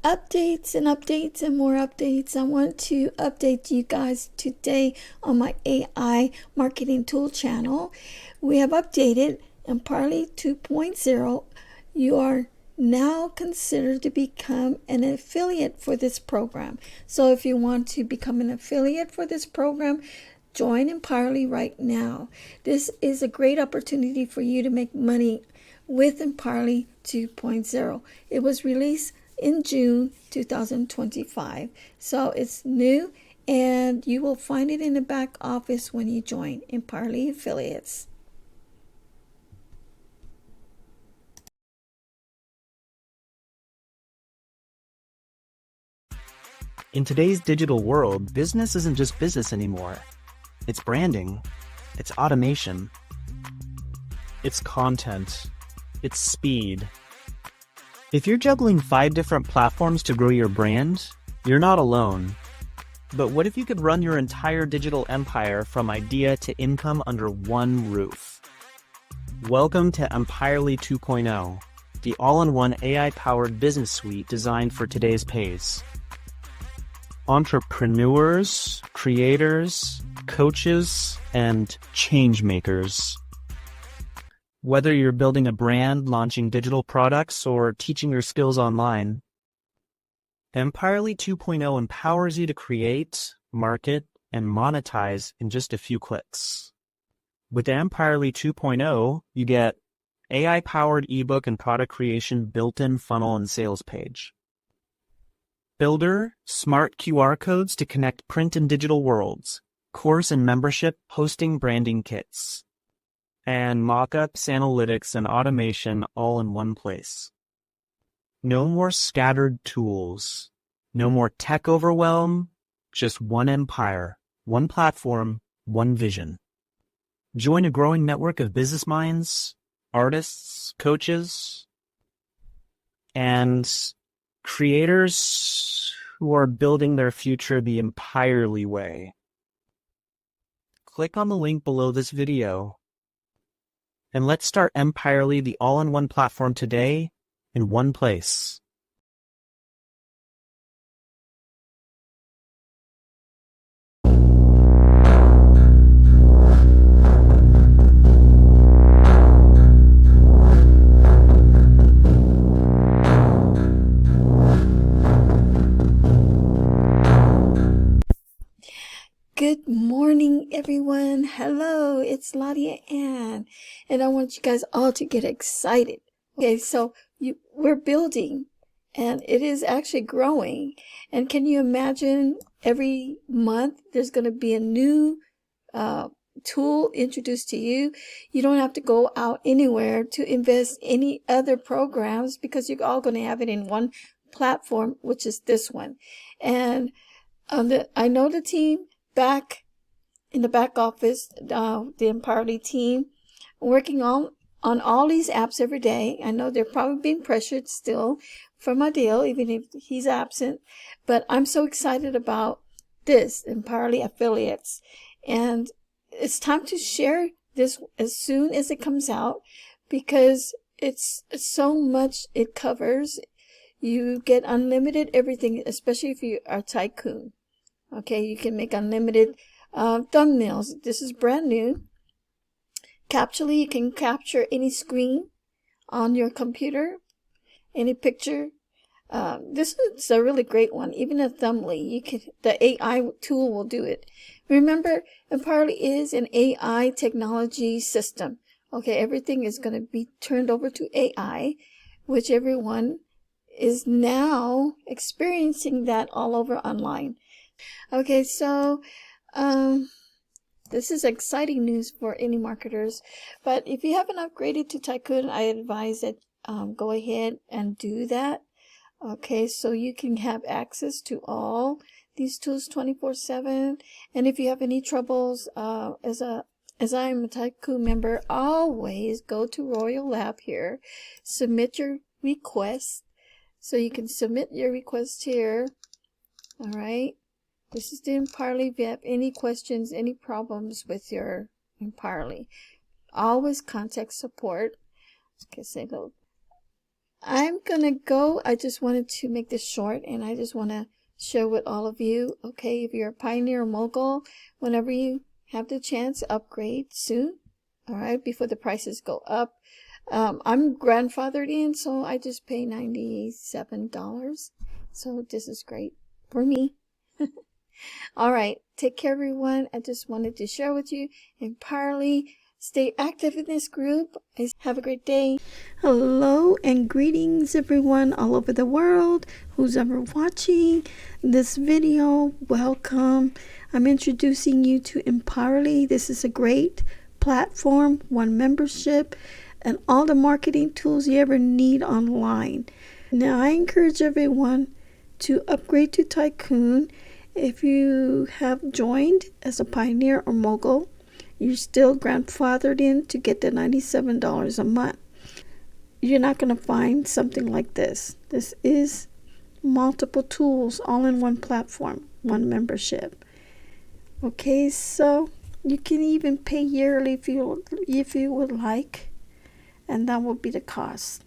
Updates and updates and more updates. I want to update you guys today on my AI marketing tool channel. We have updated Empowerly 2.0. You are now considered to become an affiliate for this program. So if you want to become an affiliate for this program, join Empowerly right now. This is a great opportunity for you to make money with Empowerly 2.0. It was released in June 2025. So it's new, and you will find it in the back office when you join Empowerly Affiliates. In today's digital world, business isn't just business anymore. It's branding, it's automation, it's content, it's speed. If you're juggling 5 different platforms to grow your brand, you're not alone. But what if you could run your entire digital empire from idea to income under one roof? Welcome to Empowerly 2.0, the all-in-one AI-powered business suite designed for today's pace. Entrepreneurs, creators, coaches, and change makers. Whether you're building a brand, launching digital products, or teaching your skills online, Empowerly 2.0 empowers you to create, market, and monetize in just a few clicks. With Empowerly 2.0, you get AI-powered ebook and product creation built-in funnel and sales page. Builder, smart QR codes to connect print and digital worlds, course and membership hosting branding kits, and mockups, analytics, and automation all in one place. No more scattered tools, no more tech overwhelm, just one empire, one platform, one vision. Join a growing network of business minds, artists, coaches, and creators who are building their future the Empowerly way. Click on the link below this video, and let's start Empowerly, the all-in-one platform today, in one place. Good morning, everyone. Hello, it's Ladia Ann, and I want you guys all to get excited. Okay, so we're building, and it is actually growing. And can you imagine every month there's going to be a new tool introduced to you? You don't have to go out anywhere to invest any other programs because you're all going to have it in one platform, which is this one. And I know the team back in the back office, the Empowerly team, working on all these apps every day. I know they're probably being pressured still from Adil, even if he's absent, but I'm so excited about this Empowerly Affiliates, and it's time to share this as soon as it comes out because it's so much it covers. You get unlimited everything, especially if you are tycoon. Okay, you can make unlimited thumbnails. This is brand new. Capturely, you can capture any screen on your computer, any picture. This is a really great one. Even a thumbnail, the AI tool will do it. Remember, Empowerly is an AI technology system. Okay, everything is going to be turned over to AI, which everyone is now experiencing that all over online. Okay, so this is exciting news for any marketers. But if you haven't upgraded to Tycoon, I advise that go ahead and do that. Okay, so you can have access to all these tools 24/7. And if you have any troubles, as I am a Tycoon member, always go to Royal Lab here, submit your request. So you can submit your request here. All right. This is the Empowerly. If you have any questions, any problems with your Empowerly, always contact support. Okay, say I'm gonna go. I just wanted to make this short, and I just want to share with all of you. Okay, if you're a Pioneer or Mogul, whenever you have the chance, upgrade soon. All right, before the prices go up. I'm grandfathered in, so I just pay $97. So this is great for me. All right, take care, everyone. I just wanted to share with you. Entirely stay active in this group. Have a great day. Hello and greetings, everyone all over the world who's ever watching this video. Welcome. I'm introducing you to Empowerly. This is a great platform, one membership, and all the marketing tools you ever need online. Now, I encourage everyone to upgrade to Tycoon. If you have joined as a Pioneer or Mogul, you're still grandfathered in to get the $97 a month. You're not going to find something like this. This is multiple tools all in one platform, one membership. Okay, so you can even pay yearly if you would like, and that will be the cost.